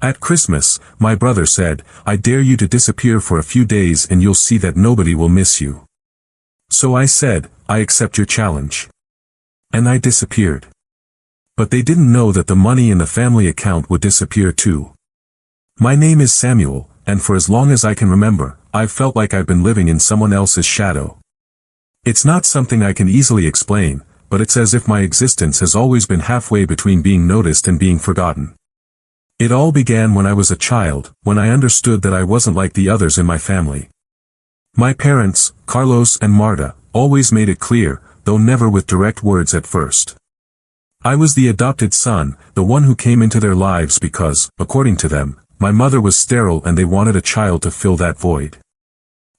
At Christmas, my brother said, "I dare you to disappear for a few days and you'll see that nobody will miss you." So I said, "I accept your challenge." And I disappeared. But they didn't know that the money in the family account would disappear too. My name is Samuel, and for as long as I can remember, I've felt like I've been living in someone else's shadow. It's not something I can easily explain, but it's as if my existence has always been halfway between being noticed and being forgotten. It all began when I was a child, when I understood that I wasn't like the others in my family. My parents, Carlos and Marta, always made it clear, though never with direct words at first. I was the adopted son, the one who came into their lives because, according to them, my mother was sterile and they wanted a child to fill that void.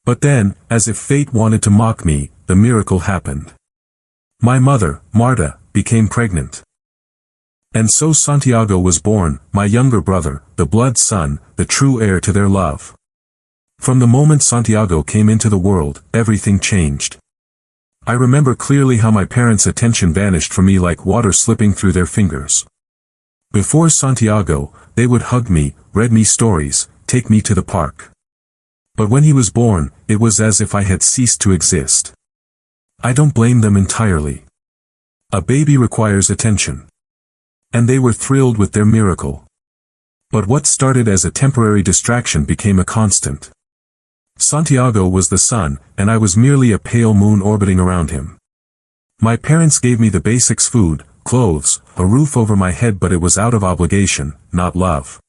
But then, as if fate wanted to mock me, the miracle happened. My mother, Marta, became pregnant. And so Santiago was born, my younger brother, the blood son, the true heir to their love. From the moment Santiago came into the world, everything changed. I remember clearly how my parents' attention vanished from me like water slipping through their fingers. Before Santiago, they would hug me, read me stories, take me to the park. But when he was born, it was as if I had ceased to exist. I don't blame them entirely. A baby requires attention. And they were thrilled with their miracle. But what started as a temporary distraction became a constant. Santiago was the sun, and I was merely a pale moon orbiting around him. My parents gave me the basics: food, clothes, a roof over my head, but it was out of obligation, not love.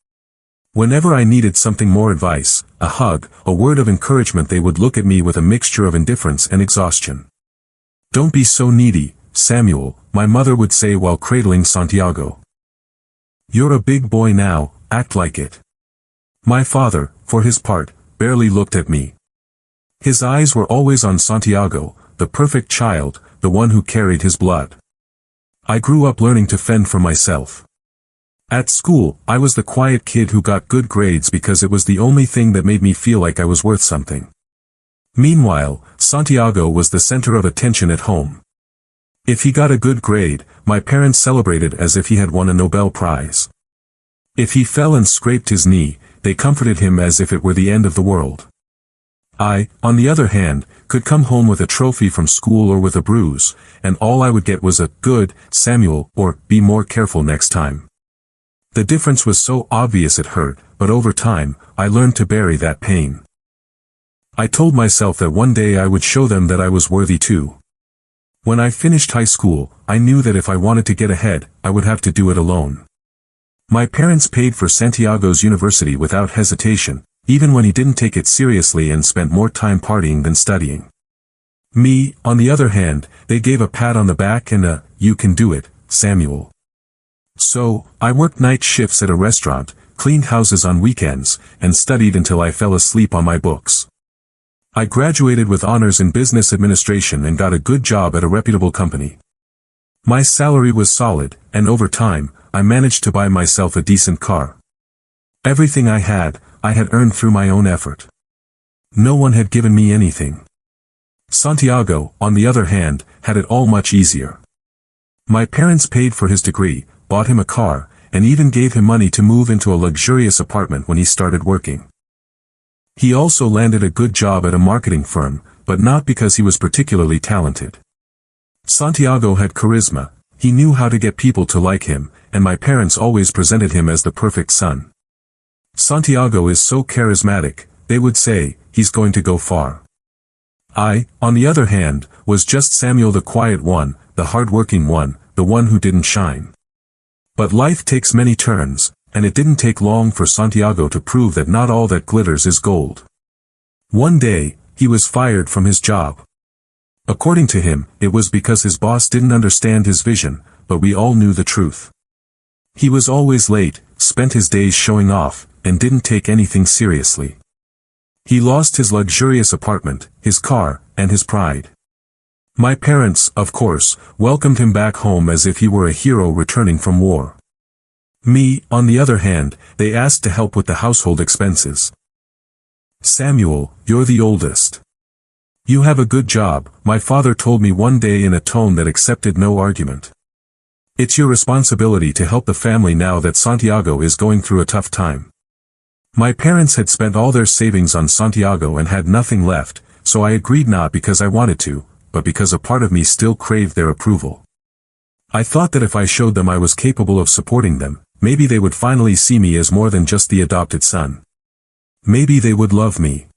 Whenever I needed something more, advice, a hug, a word of encouragement, they would look at me with a mixture of indifference and exhaustion. "Don't be so needy, Samuel," my mother would say while cradling Santiago. "You're a big boy now, act like it." My father, for his part, barely looked at me. His eyes were always on Santiago, the perfect child, the one who carried his blood. I grew up learning to fend for myself. At school, I was the quiet kid who got good grades because it was the only thing that made me feel like I was worth something. Meanwhile, Santiago was the center of attention at home. If he got a good grade, my parents celebrated as if he had won a Nobel Prize. If he fell and scraped his knee, they comforted him as if it were the end of the world. I, on the other hand, could come home with a trophy from school or with a bruise, and all I would get was a "good, Samuel," or "be more careful next time." The difference was so obvious it hurt, but over time, I learned to bury that pain. I told myself that one day I would show them that I was worthy too. When I finished high school, I knew that if I wanted to get ahead, I would have to do it alone. My parents paid for Santiago's university without hesitation, even when he didn't take it seriously and spent more time partying than studying. Me, on the other hand, they gave a pat on the back and a "you can do it, Samuel." So, I worked night shifts at a restaurant, cleaned houses on weekends, and studied until I fell asleep on my books. I graduated with honors in business administration and got a good job at a reputable company. My salary was solid, and over time, I managed to buy myself a decent car. Everything I had earned through my own effort. No one had given me anything. Santiago, on the other hand, had it all much easier. My parents paid for his degree, bought him a car, and even gave him money to move into a luxurious apartment when he started working. He also landed a good job at a marketing firm, but not because he was particularly talented. Santiago had charisma, he knew how to get people to like him, and my parents always presented him as the perfect son. Santiago is so charismatic, they would say, he's going to go far. I, on the other hand, was just Samuel, the quiet one, the hard-working one, the one who didn't shine. But life takes many turns, and it didn't take long for Santiago to prove that not all that glitters is gold. One day, he was fired from his job. According to him, it was because his boss didn't understand his vision, but we all knew the truth. He was always late, spent his days showing off, and didn't take anything seriously. He lost his luxurious apartment, his car, and his pride. My parents, of course, welcomed him back home as if he were a hero returning from war. Me, on the other hand, they asked to help with the household expenses. "Samuel, you're the oldest. You have a good job," my father told me one day in a tone that accepted no argument. It's your responsibility to help the family now that Santiago is going through a tough time. My parents had spent all their savings on Santiago and had nothing left, so I agreed, not because I wanted to, but because a part of me still craved their approval. I thought that if I showed them I was capable of supporting them, maybe they would finally see me as more than just the adopted son. Maybe they would love me.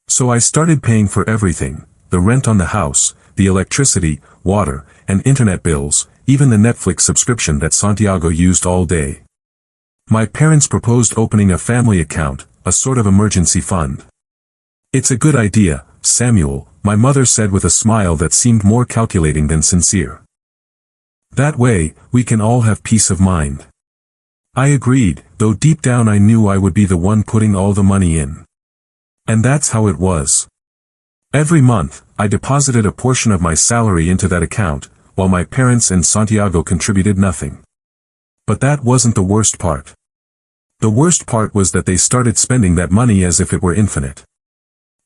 So I started paying for everything: the rent on the house, the electricity, water, and internet bills, even the Netflix subscription that Santiago used all day. My parents proposed opening a family account, a sort of emergency fund. "It's a good idea, Samuel," my mother said with a smile that seemed more calculating than sincere. "That way, we can all have peace of mind." I agreed, though deep down I knew I would be the one putting all the money in. And that's how it was. Every month, I deposited a portion of my salary into that account, while my parents and Santiago contributed nothing. But that wasn't the worst part. The worst part was that they started spending that money as if it were infinite.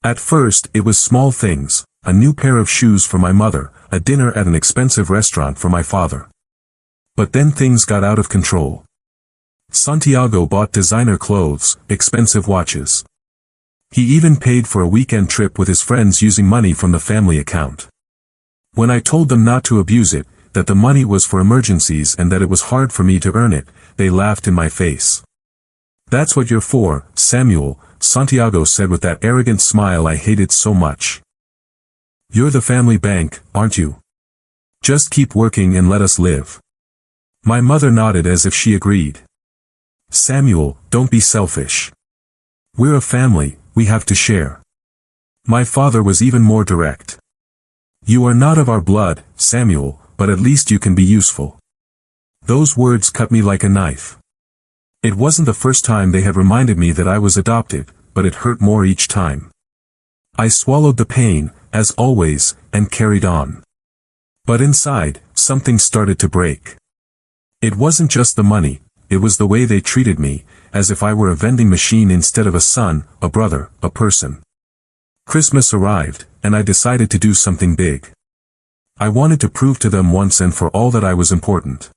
At first, it was small things: a new pair of shoes for my mother, a dinner at an expensive restaurant for my father. But then things got out of control. Santiago bought designer clothes, expensive watches. He even paid for a weekend trip with his friends using money from the family account. When I told them not to abuse it, that the money was for emergencies and that it was hard for me to earn it, they laughed in my face. "That's what you're for, Samuel," Santiago said with that arrogant smile I hated so much. "You're the family bank, aren't you? Just keep working and let us live." My mother nodded as if she agreed. "Samuel, don't be selfish. We're a family, we have to share." My father was even more direct. "You are not of our blood, Samuel, but at least you can be useful." Those words cut me like a knife. It wasn't the first time they had reminded me that I was adopted, but it hurt more each time. I swallowed the pain, as always, and carried on. But inside, something started to break. It wasn't just the money, it was the way they treated me, as if I were a vending machine instead of a son, a brother, a person. Christmas arrived, and I decided to do something big. I wanted to prove to them once and for all that I was important.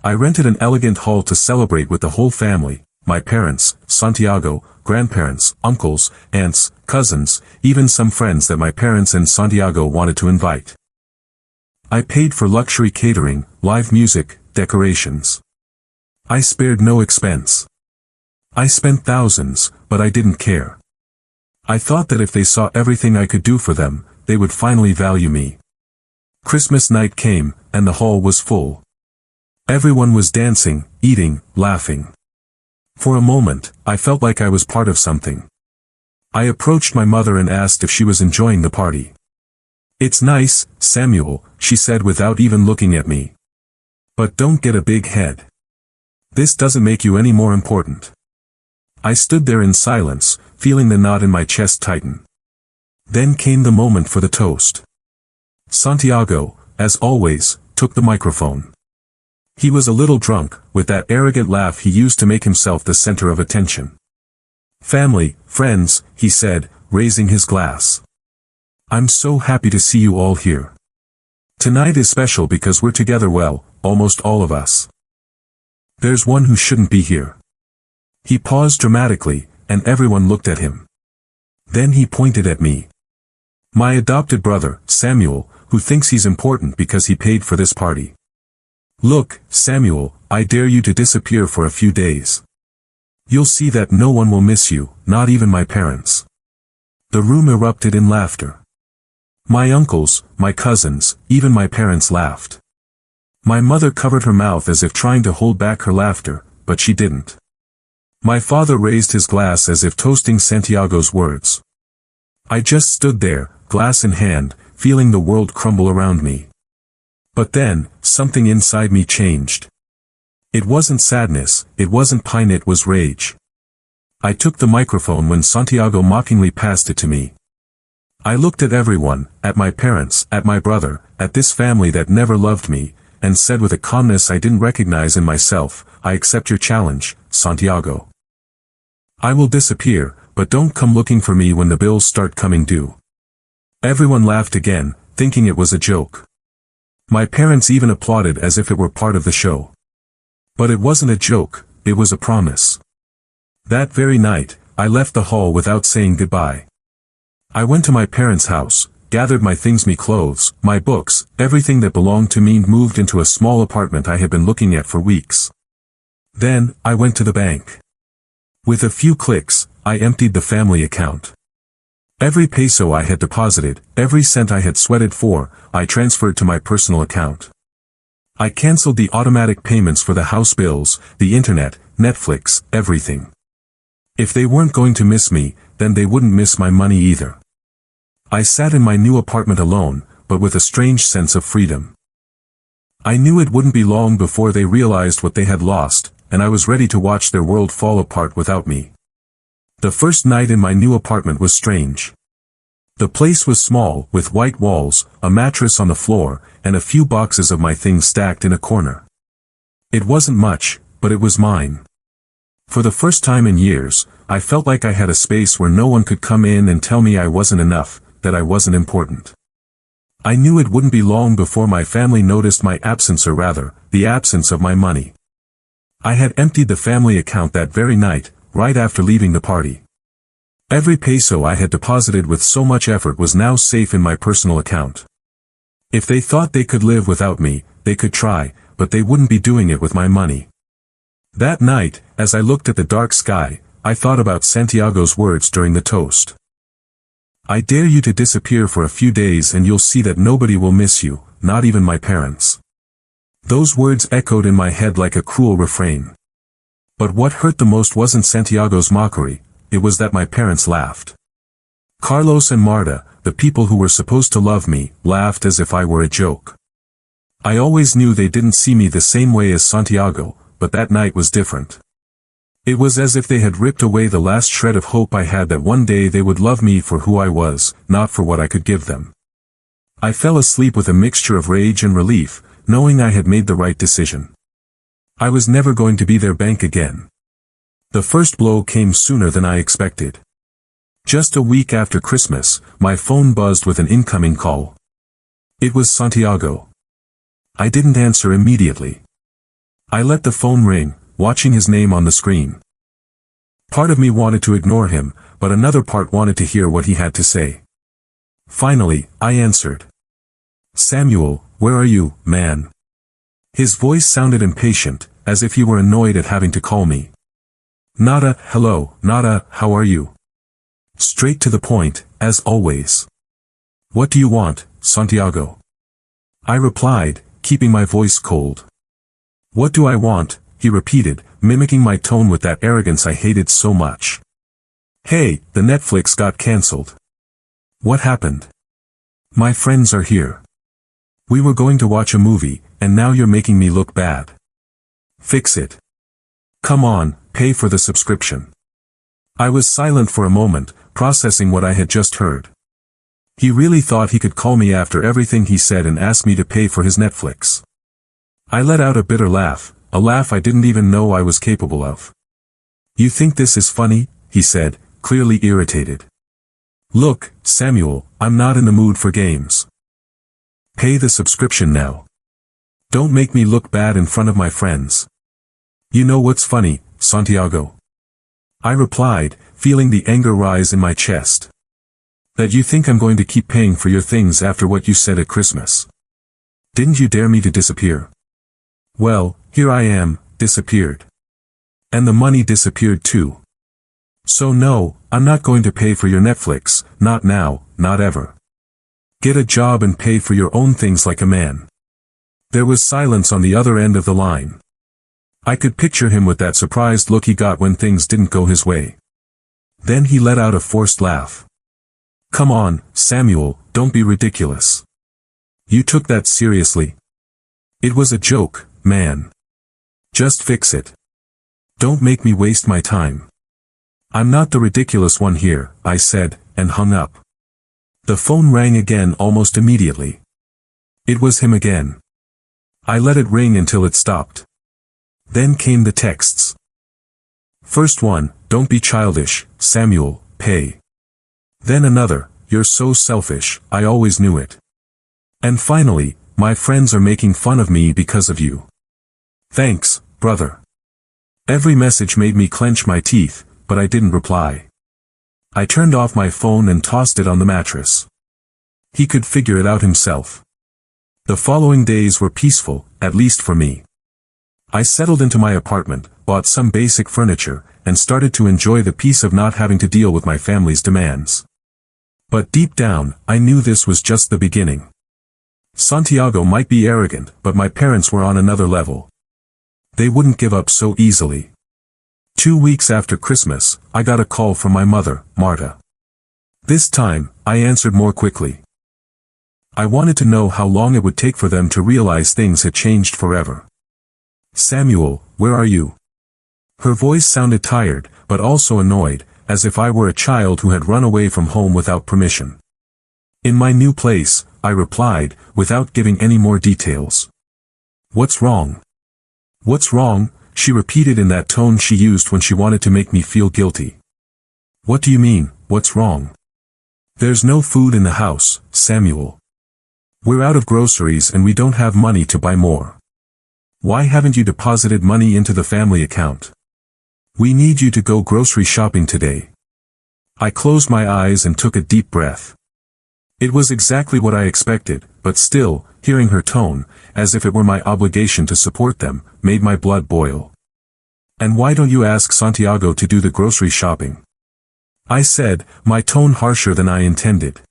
I rented an elegant hall to celebrate with the whole family: my parents, Santiago, grandparents, uncles, aunts, cousins, even some friends that my parents and Santiago wanted to invite. I paid for luxury catering, live music, decorations. I spared no expense. I spent thousands, but I didn't care. I thought that if they saw everything I could do for them, they would finally value me. Christmas night came, and the hall was full. Everyone was dancing, eating, laughing. For a moment, I felt like I was part of something. I approached my mother and asked if she was enjoying the party. "It's nice, Samuel," she said without even looking at me. "But don't get a big head. This doesn't make you any more important." I stood there in silence, feeling the knot in my chest tighten. Then came the moment for the toast. Santiago, as always, took the microphone. He was a little drunk, with that arrogant laugh he used to make himself the center of attention. "Family, friends," he said, raising his glass. "I'm so happy to see you all here. Tonight is special because we're together, well, almost all of us. There's one who shouldn't be here." He paused dramatically, and everyone looked at him. Then he pointed at me. "My adopted brother, Samuel, who thinks he's important because he paid for this party. Look, Samuel, I dare you to disappear for a few days. You'll see that no one will miss you, not even my parents." The room erupted in laughter. My uncles, my cousins, even my parents laughed. My mother covered her mouth as if trying to hold back her laughter, but she didn't. My father raised his glass as if toasting Santiago's words. I just stood there, glass in hand, feeling the world crumble around me. But then, something inside me changed. It wasn't sadness, it wasn't pain, it was rage. I took the microphone when Santiago mockingly passed it to me. I looked at everyone, at my parents, at my brother, at this family that never loved me, and said with a calmness I didn't recognize in myself, "I accept your challenge, Santiago. I will disappear, but don't come looking for me when the bills start coming due." Everyone laughed again, thinking it was a joke. My parents even applauded as if it were part of the show. But it wasn't a joke, it was a promise. That very night, I left the hall without saying goodbye. I went to my parents' house, gathered my things, me clothes, my books, everything that belonged to me, moved into a small apartment I had been looking at for weeks. Then, I went to the bank. With a few clicks, I emptied the family account. Every peso I had deposited, every cent I had sweated for, I transferred to my personal account. I canceled the automatic payments for the house bills, the internet, Netflix, everything. If they weren't going to miss me, then they wouldn't miss my money either. I sat in my new apartment alone, but with a strange sense of freedom. I knew it wouldn't be long before they realized what they had lost, and I was ready to watch their world fall apart without me. The first night in my new apartment was strange. The place was small, with white walls, a mattress on the floor, and a few boxes of my things stacked in a corner. It wasn't much, but it was mine. For the first time in years, I felt like I had a space where no one could come in and tell me I wasn't enough, that I wasn't important. I knew it wouldn't be long before my family noticed my absence, or rather, the absence of my money. I had emptied the family account that very night, right after leaving the party. Every peso I had deposited with so much effort was now safe in my personal account. If they thought they could live without me, they could try, but they wouldn't be doing it with my money. That night, as I looked at the dark sky, I thought about Santiago's words during the toast. I dare you to disappear for a few days and you'll see that nobody will miss you, not even my parents. Those words echoed in my head like a cruel refrain. But what hurt the most wasn't Santiago's mockery, it was that my parents laughed. Carlos and Marta, the people who were supposed to love me, laughed as if I were a joke. I always knew they didn't see me the same way as Santiago, but that night was different. It was as if they had ripped away the last shred of hope I had that one day they would love me for who I was, not for what I could give them. I fell asleep with a mixture of rage and relief, knowing I had made the right decision. I was never going to be their bank again. The first blow came sooner than I expected. Just a week after Christmas, my phone buzzed with an incoming call. It was Santiago. I didn't answer immediately. I let the phone ring, watching his name on the screen. Part of me wanted to ignore him, but another part wanted to hear what he had to say. Finally, I answered. Samuel, where are you, man? His voice sounded impatient, as if he were annoyed at having to call me. Nada, hello, Nada, how are you? Straight to the point, as always. What do you want, Santiago? I replied, keeping my voice cold. What do I want? He repeated, mimicking my tone with that arrogance I hated so much. Hey, the Netflix got cancelled. What happened? My friends are here. We were going to watch a movie, and now you're making me look bad. Fix it. Come on, pay for the subscription. I was silent for a moment, processing what I had just heard. He really thought he could call me after everything he said and ask me to pay for his Netflix. I let out a bitter laugh, a laugh I didn't even know I was capable of. You think this is funny? He said, clearly irritated. Look, Samuel, I'm not in the mood for games. Pay the subscription now. Don't make me look bad in front of my friends. You know what's funny, Santiago? I replied, feeling the anger rise in my chest. That you think I'm going to keep paying for your things after what you said at Christmas. Didn't you dare me to disappear? Well, here I am, disappeared. And the money disappeared too. So no, I'm not going to pay for your Netflix, not now, not ever. Get a job and pay for your own things like a man. There was silence on the other end of the line. I could picture him with that surprised look he got when things didn't go his way. Then he let out a forced laugh. Come on, Samuel, don't be ridiculous. You took that seriously? It was a joke, man. Just fix it. Don't make me waste my time. I'm not the ridiculous one here, I said, and hung up. The phone rang again almost immediately. It was him again. I let it ring until it stopped. Then came the texts. First one, don't be childish, Samuel, pay. Then another, you're so selfish, I always knew it. And finally, my friends are making fun of me because of you. Thanks, brother. Every message made me clench my teeth, but I didn't reply. I turned off my phone and tossed it on the mattress. He could figure it out himself. The following days were peaceful, at least for me. I settled into my apartment, bought some basic furniture, and started to enjoy the peace of not having to deal with my family's demands. But deep down, I knew this was just the beginning. Santiago might be arrogant, but my parents were on another level. They wouldn't give up so easily. 2 weeks after Christmas, I got a call from my mother, Marta. This time, I answered more quickly. I wanted to know how long it would take for them to realize things had changed forever. Samuel, where are you? Her voice sounded tired, but also annoyed, as if I were a child who had run away from home without permission. In my new place, I replied, without giving any more details. What's wrong? What's wrong? She repeated in that tone she used when she wanted to make me feel guilty. What do you mean, what's wrong? There's no food in the house, Samuel. We're out of groceries and we don't have money to buy more. Why haven't you deposited money into the family account? We need you to go grocery shopping today. I closed my eyes and took a deep breath. It was exactly what I expected, but still, hearing her tone, as if it were my obligation to support them, made my blood boil. And why don't you ask Santiago to do the grocery shopping? I said, my tone harsher than I intended.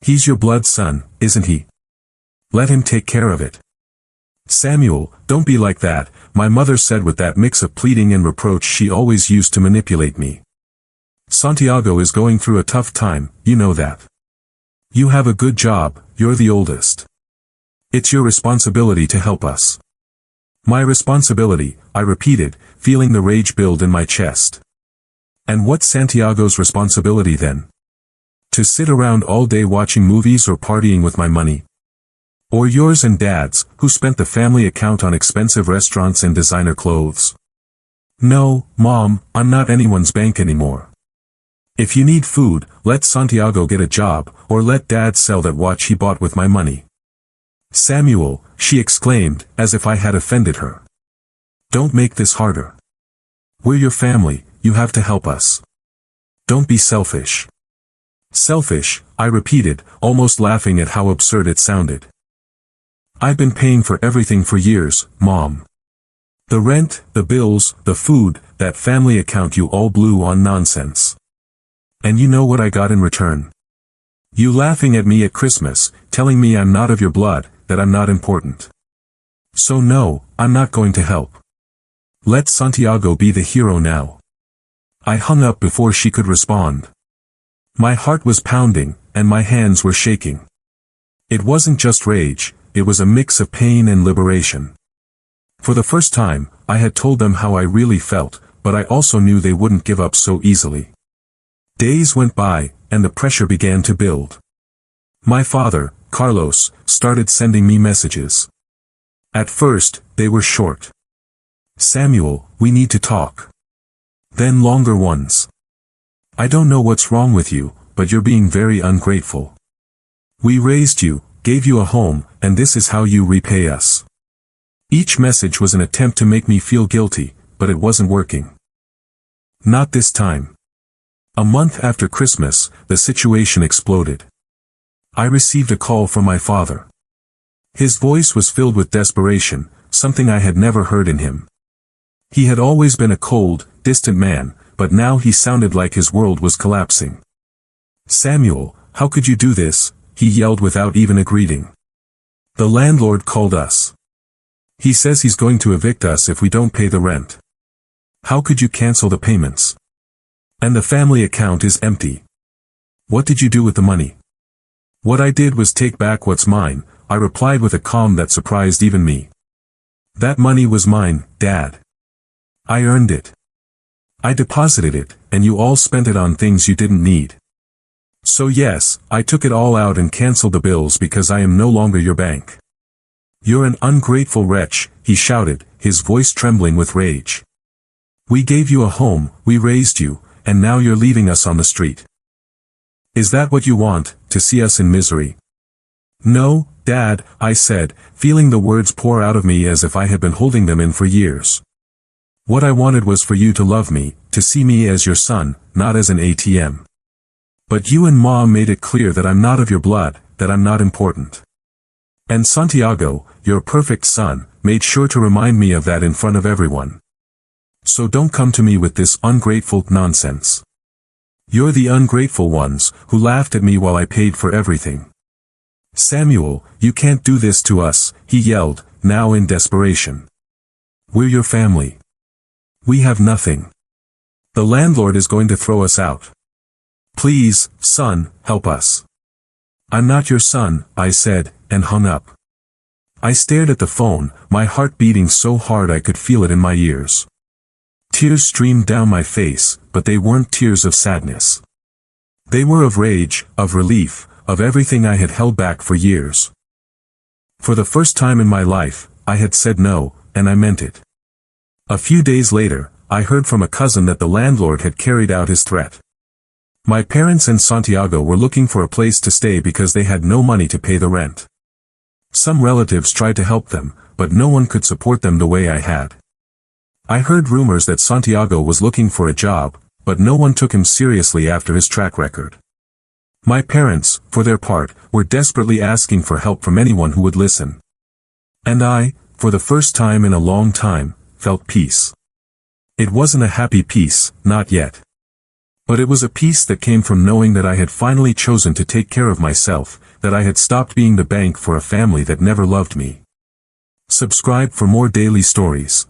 He's your blood son, isn't he? Let him take care of it. Samuel, don't be like that, my mother said with that mix of pleading and reproach she always used to manipulate me. Santiago is going through a tough time, you know that. You have a good job, you're the oldest. It's your responsibility to help us. My responsibility, I repeated, feeling the rage build in my chest. And what's Santiago's responsibility then? To sit around all day watching movies or partying with my money? Or yours and Dad's, who spent the family account on expensive restaurants and designer clothes? No, Mom, I'm not anyone's bank anymore. If you need food, let Santiago get a job, or let Dad sell that watch he bought with my money. Samuel, she exclaimed, as if I had offended her. Don't make this harder. We're your family, you have to help us. Don't be selfish. Selfish, I repeated, almost laughing at how absurd it sounded. I've been paying for everything for years, Mom. The rent, the bills, the food, that family account you all blew on nonsense. And you know what I got in return? You laughing at me at Christmas, telling me I'm not of your blood, that I'm not important. So no, I'm not going to help. Let Santiago be the hero now. I hung up before she could respond. My heart was pounding, and my hands were shaking. It wasn't just rage, it was a mix of pain and liberation. For the first time, I had told them how I really felt, but I also knew they wouldn't give up so easily. Days went by, and the pressure began to build. My father, Carlos, started sending me messages. At first, they were short. Samuel, we need to talk. Then longer ones. I don't know what's wrong with you, but you're being very ungrateful. We raised you, gave you a home, and this is how you repay us. Each message was an attempt to make me feel guilty, but it wasn't working. Not this time. A month after Christmas, the situation exploded. I received a call from my father. His voice was filled with desperation, something I had never heard in him. He had always been a cold, distant man, but now he sounded like his world was collapsing. Samuel, how could you do this? He yelled without even a greeting. The landlord called us. He says he's going to evict us if we don't pay the rent. How could you cancel the payments? And the family account is empty. What did you do with the money? What I did was take back what's mine, I replied with a calm that surprised even me. That money was mine, Dad. I earned it. I deposited it, and you all spent it on things you didn't need. So yes, I took it all out and canceled the bills because I am no longer your bank. You're an ungrateful wretch, he shouted, his voice trembling with rage. We gave you a home, we raised you, and now you're leaving us on the street. Is that what you want, to see us in misery? No, Dad, I said, feeling the words pour out of me as if I had been holding them in for years. What I wanted was for you to love me, to see me as your son, not as an ATM. But you and Mom made it clear that I'm not of your blood, that I'm not important. And Santiago, your perfect son, made sure to remind me of that in front of everyone. So don't come to me with this ungrateful nonsense. You're the ungrateful ones, who laughed at me while I paid for everything. Samuel, you can't do this to us, he yelled, now in desperation. We're your family. We have nothing. The landlord is going to throw us out. Please, son, help us. I'm not your son, I said, and hung up. I stared at the phone, my heart beating so hard I could feel it in my ears. Tears streamed down my face, but they weren't tears of sadness. They were of rage, of relief, of everything I had held back for years. For the first time in my life, I had said no, and I meant it. A few days later, I heard from a cousin that the landlord had carried out his threat. My parents and Santiago were looking for a place to stay because they had no money to pay the rent. Some relatives tried to help them, but no one could support them the way I had. I heard rumors that Santiago was looking for a job, but no one took him seriously after his track record. My parents, for their part, were desperately asking for help from anyone who would listen. And I, for the first time in a long time, felt peace. It wasn't a happy peace, not yet. But it was a peace that came from knowing that I had finally chosen to take care of myself, that I had stopped being the bank for a family that never loved me. Subscribe for more daily stories.